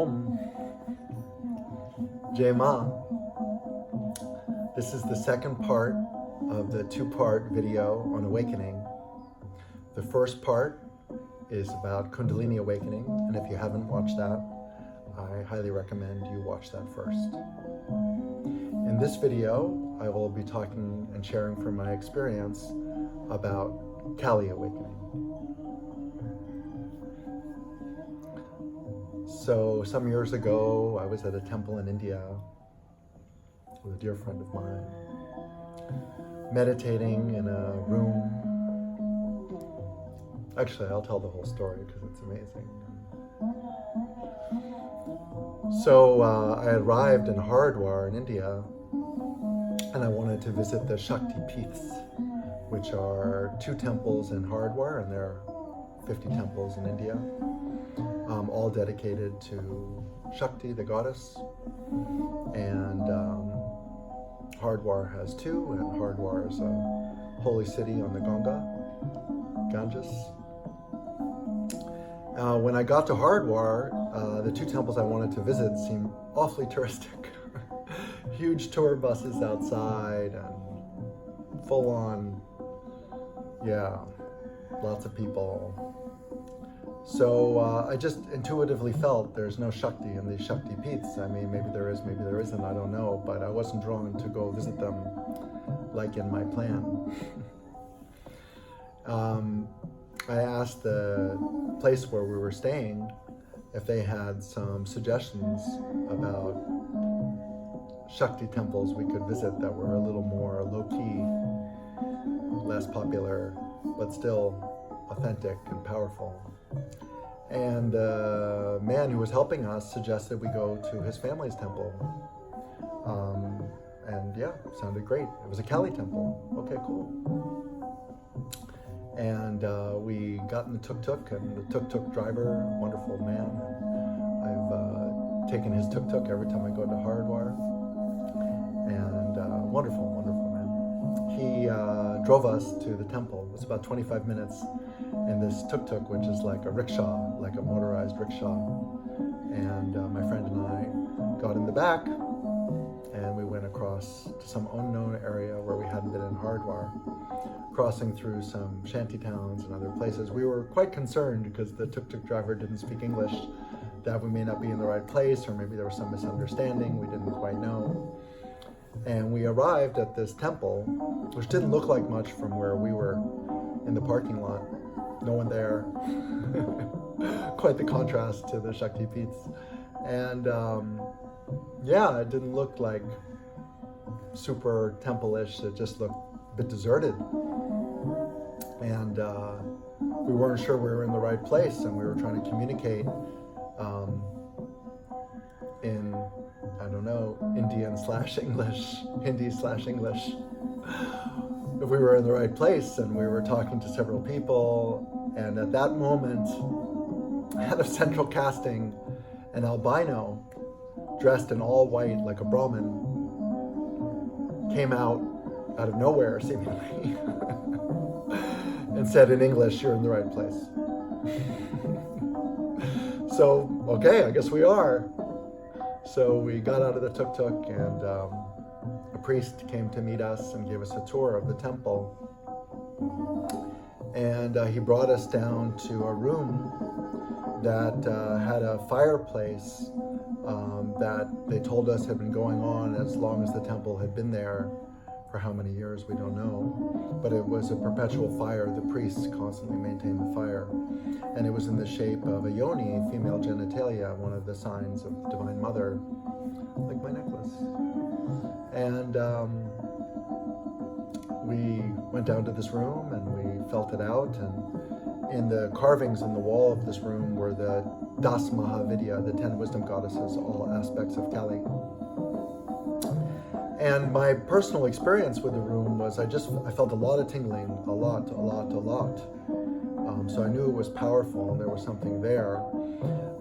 Om. Jai Ma. This is the second part of the two-part video on awakening. The first part is about Kundalini awakening, and if you haven't watched that, I highly recommend you watch that first. In this video, I will be talking and sharing from my experience about Kālī awakening. So some years ago, I was at a temple in India with a dear friend of mine, meditating in a room. Actually, I'll tell the whole story because it's amazing. So I arrived in Haridwar in India, and I wanted to visit the Shakti Peeths, which are 2 temples in Haridwar, and there are 50 temples in India, all dedicated to Shakti, the goddess. And Haridwar has 2, and Haridwar is a holy city on the Ganges. When I got to Haridwar, the 2 temples I wanted to visit seemed awfully touristic. Huge tour buses outside and full on, lots of people. So I just intuitively felt there's no Shakti in these Shakti Peeths. I mean, maybe there is, maybe there isn't, I don't know, but I wasn't drawn to go visit them like in my plan. I asked the place where we were staying if they had some suggestions about Shakti temples we could visit that were a little more low-key, less popular, but still authentic and powerful. And the man who was helping us suggested we go to his family's temple. And yeah, sounded great. It was a Kālī temple. Okay, cool. And we got in the tuk-tuk, and the tuk-tuk driver, wonderful man. I've taken his tuk-tuk every time I go to Haridwar. And wonderful, wonderful man. He drove us to the temple. It was about 25 minutes in this tuk-tuk, which is like a rickshaw, like a motorized rickshaw. And my friend and I got in the back, and we went across to some unknown area where we hadn't been in Haridwar, crossing through some shanty towns and other places. We were quite concerned because the tuk-tuk driver didn't speak English, that we may not be in the right place, or maybe there was some misunderstanding, we didn't quite know. And we arrived at this temple, which didn't look like much from where we were in the parking lot. No one there. Quite the contrast to the Shakti Peeths. And it didn't look like super temple-ish. It just looked a bit deserted. And we weren't sure we were in the right place, and we were trying to communicate in, I don't know, Indian/English, Hindi/English. If we were in the right place, and we were talking to several people, and at that moment, head of central casting, an albino, dressed in all white like a Brahmin, came out of nowhere, seemingly, and said in English, "You're in the right place." So, okay, I guess we are. So we got out of the tuk-tuk, and a priest came to meet us and gave us a tour of the temple. And he brought us down to a room that had a fireplace that they told us had been going on as long as the temple had been there. For how many years, we don't know. But it was a perpetual fire. The priests constantly maintained the fire. And it was in the shape of a yoni, female genitalia, one of the signs of Divine Mother, like my necklace. And we went down to this room, and we felt it out. And in the carvings in the wall of this room were the Das Mahavidya, the 10 wisdom goddesses, all aspects of Kālī. And my personal experience with the room was I felt a lot of tingling, a lot. So I knew it was powerful and there was something there.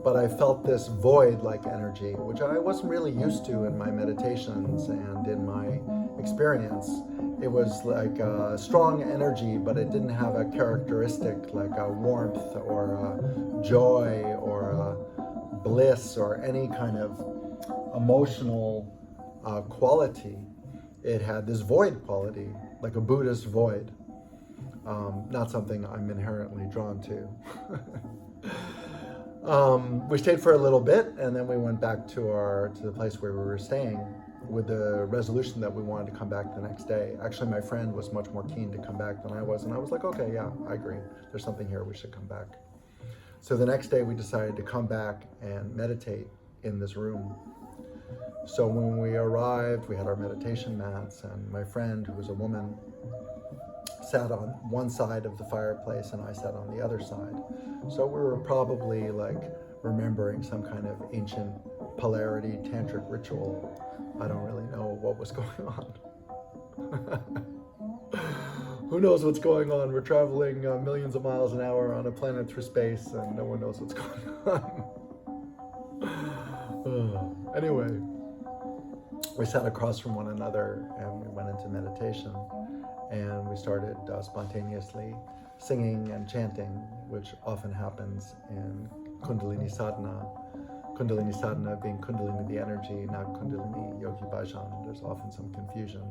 But I felt this void-like energy, which I wasn't really used to in my meditations and in my experience. It was like a strong energy, but it didn't have a characteristic like a warmth or a joy or a bliss or any kind of emotional quality. It had this void quality, like a Buddhist void. Not something I'm inherently drawn to. We stayed for a little bit, and then we went back to the place where we were staying with the resolution that we wanted to come back the next day. Actually, my friend was much more keen to come back than I was, and I was like, okay, yeah, I agree. There's something here, we should come back. So the next day we decided to come back and meditate in this room. So when we arrived, we had our meditation mats, and my friend, who was a woman, sat on one side of the fireplace and I sat on the other side. So we were probably like remembering some kind of ancient polarity tantric ritual. I don't really know what was going on. Who knows what's going on? We're traveling millions of miles an hour on a planet through space, and no one knows what's going on. Anyway, we sat across from one another and we went into meditation, and we started spontaneously singing and chanting, which often happens in Kundalini sadhana. Kundalini sadhana being Kundalini the energy, not Kundalini yogi bhajan. There's often some confusion.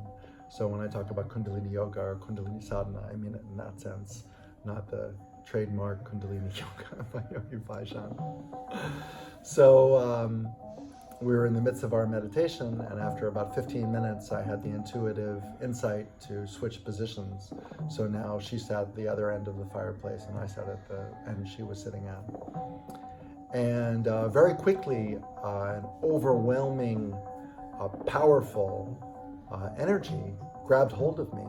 So when I talk about Kundalini yoga or Kundalini sadhana, I mean it in that sense, not the trademark Kundalini yoga by Yogi Bhajan. So we were in the midst of our meditation, and after about 15 minutes, I had the intuitive insight to switch positions. So now she sat at the other end of the fireplace, and I sat at the end she was sitting at. And very quickly, an overwhelming, powerful energy grabbed hold of me.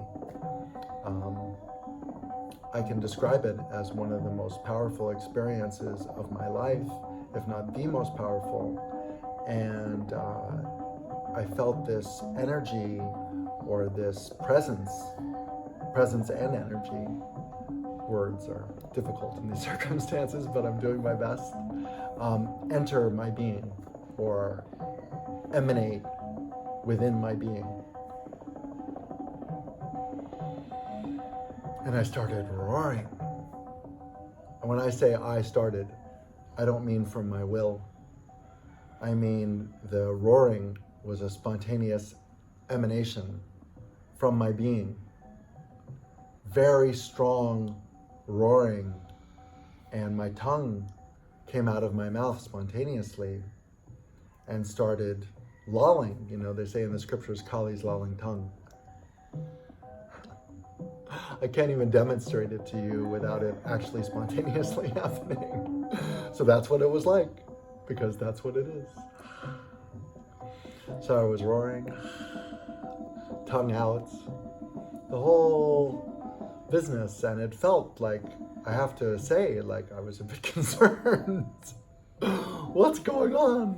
I can describe it as one of the most powerful experiences of my life, if not the most powerful. And I felt this energy, or this presence and energy. Words are difficult in these circumstances, but I'm doing my best. Enter my being, or emanate within my being. And I started roaring. And when I say I started, I don't mean from my will. I mean the roaring was a spontaneous emanation from my being. Very strong roaring, and my tongue came out of my mouth spontaneously and started lolling. You know, they say in the scriptures, Kālī's lolling tongue. I can't even demonstrate it to you without it actually spontaneously happening. So that's what it was like, because that's what it is. So I was roaring, tongue out, the whole business, and it felt like, I have to say, like I was a bit concerned. What's going on?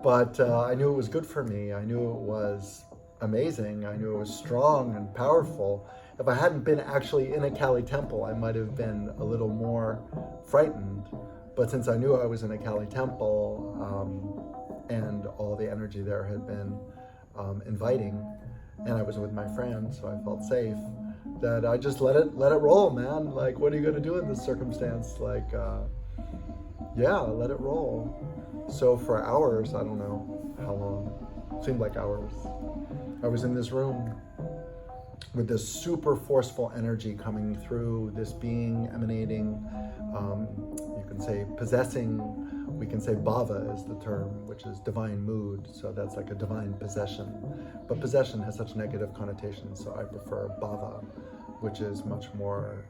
But I knew it was good for me. I knew it was amazing. I knew it was strong and powerful. If I hadn't been actually in a Kālī temple, I might have been a little more frightened. But since I knew I was in a Kālī temple, and all the energy there had been inviting, and I was with my friend, so I felt safe, that I just let it roll, man. Like, what are you gonna do in this circumstance? Like, yeah, let it roll. So for hours, I don't know how long, seemed like hours, I was in this room with this super forceful energy coming through, this being emanating, you can say possessing, we can say bhava is the term, which is divine mood, so that's like a divine possession. But possession has such negative connotations, so I prefer bhava, which is much more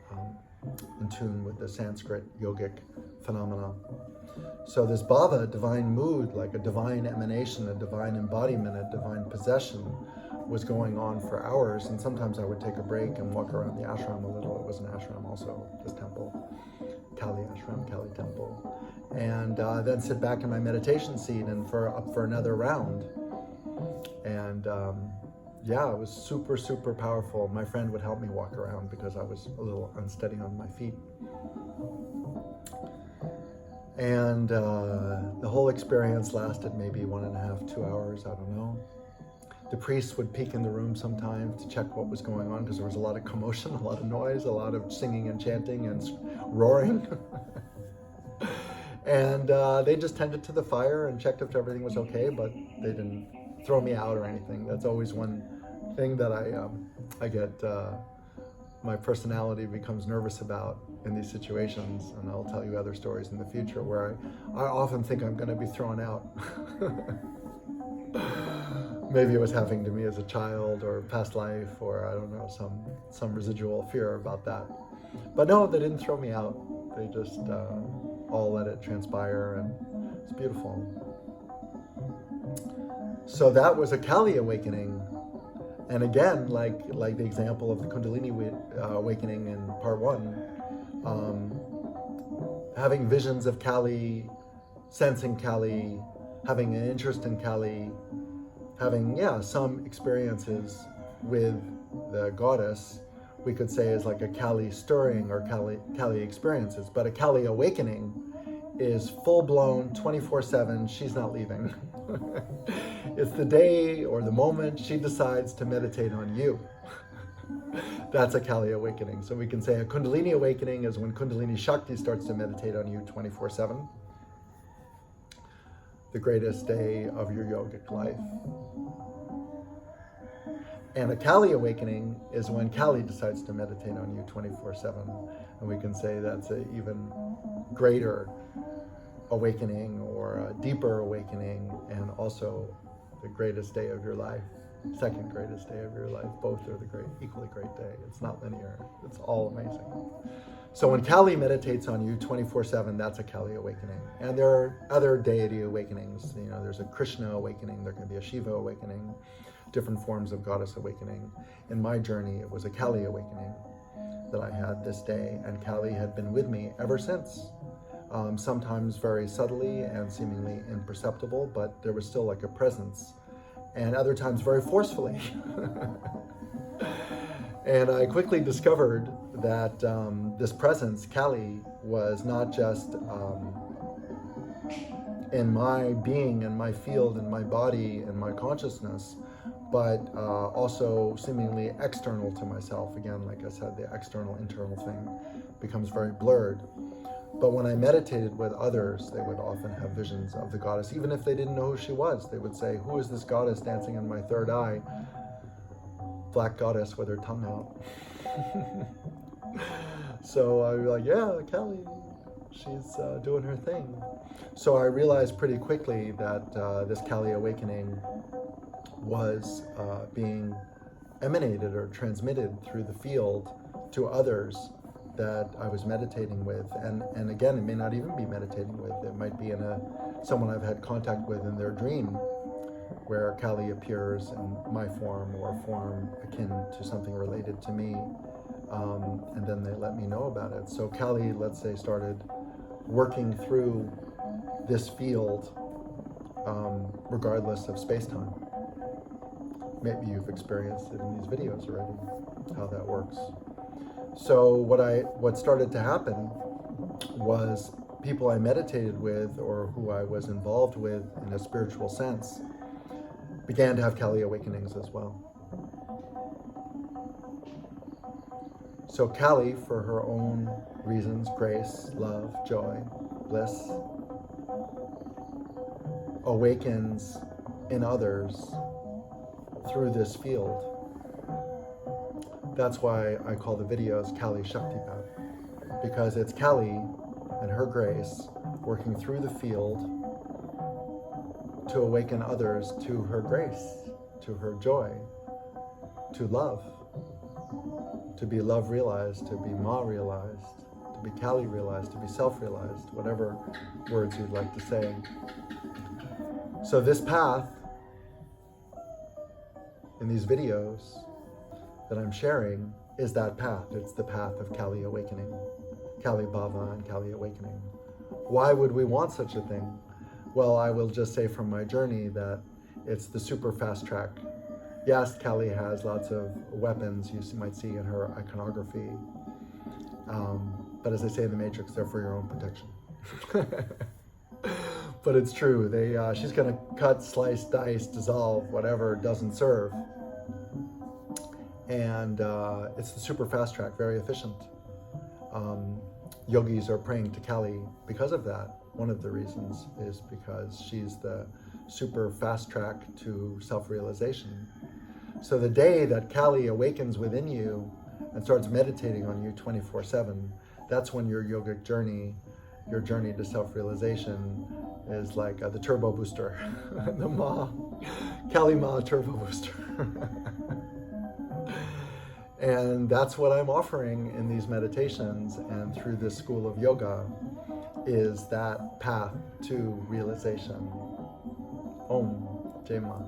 in tune with the Sanskrit yogic phenomena. So this bhava, divine mood, like a divine emanation, a divine embodiment, a divine possession, was going on for hours, and sometimes I would take a break and walk around the ashram a little. It was an ashram also, this temple, Kālī ashram, Kālī temple, and then sit back in my meditation seat and up for another round. And yeah, it was super, super powerful. My friend would help me walk around because I was a little unsteady on my feet. And the whole experience lasted maybe 1.5, 2 hours, I don't know. The priests would peek in the room sometimes to check what was going on, because there was a lot of commotion, a lot of noise, a lot of singing and chanting and roaring. And they just tended to the fire and checked if everything was okay, but they didn't throw me out or anything. That's always one thing that I get, my personality becomes nervous about in these situations, and I'll tell you other stories in the future where I often think I'm going to be thrown out. Maybe it was happening to me as a child or past life, or I don't know, some residual fear about that. But no, they didn't throw me out. They just all let it transpire, and it's beautiful. So that was a Kālī awakening. And again, like the example of the Kundalini awakening in part 1, having visions of Kālī, sensing Kālī, having an interest in Kālī, having, some experiences with the goddess, we could say is like a Kālī stirring or Kālī experiences. But a Kālī awakening is full-blown, 24/7, she's not leaving. It's the day or the moment she decides to meditate on you. That's a Kālī awakening. So we can say a Kundalini awakening is when Kundalini Shakti starts to meditate on you 24/7. The greatest day of your yogic life. And a Kālī awakening is when Kālī decides to meditate on you 24/7. And we can say that's an even greater awakening or a deeper awakening, and also the greatest day of your life, second greatest day of your life. Both are the equally great day. It's not linear. It's all amazing. So when Kālī meditates on you 24/7, that's a Kālī awakening. And there are other deity awakenings. There's a Krishna awakening. There can be a Shiva awakening, different forms of goddess awakening. In my journey, it was a Kālī awakening that I had this day, and Kālī had been with me ever since. Sometimes very subtly and seemingly imperceptible, but there was still like a presence, and other times very forcefully. And I quickly discovered that this presence, Kālī, was not just in my being, in my field, in my body, in my consciousness, but also seemingly external to myself. Again, like I said, the external, internal thing becomes very blurred. But when I meditated with others, they would often have visions of the goddess, even if they didn't know who she was. They would say, "Who is this goddess dancing in my third eye?" Black goddess with her tongue out. So I was like, "Yeah, Kālī, she's doing her thing." So I realized pretty quickly that this Kālī awakening was being emanated or transmitted through the field to others that I was meditating with, and again, it may not even be meditating with. It might be in someone I've had contact with in their dream, where Kālī appears in my form or a form akin to something related to me, and then they let me know about it. So Kālī, let's say, started working through this field, regardless of space-time. Maybe you've experienced it in these videos already, how that works. So what started to happen was people I meditated with, or who I was involved with in a spiritual sense, began to have Kālī awakenings as well. So Kālī, for her own reasons, grace, love, joy, bliss, awakens in others through this field. That's why I call the videos Kālī Shaktipat, because it's Kālī and her grace working through the field to awaken others to her grace, to her joy, to love, to be love realized, to be Ma realized, to be Kālī realized, to be self-realized, whatever words you'd like to say. So this path in these videos that I'm sharing is that path. It's the path of Kālī awakening, Kālī Bhava and Kālī awakening. Why would we want such a thing? Well, I will just say from my journey that it's the super fast track. Yes, Kālī has lots of weapons you might see in her iconography, but as I say in the Matrix, they're for your own protection. But it's true. She's going to cut, slice, dice, dissolve, whatever doesn't serve. And it's the super fast track, very efficient. Yogis are praying to Kālī because of that. one of the reasons is because she's the super fast track to self-realization. So the day that Kālī awakens within you and starts meditating on you 24/7, that's when your yogic journey, your journey to self-realization is like the turbo booster, the Kālī Ma turbo booster. And that's what I'm offering in these meditations and through this school of yoga, is that path to realization. Om Jai Ma.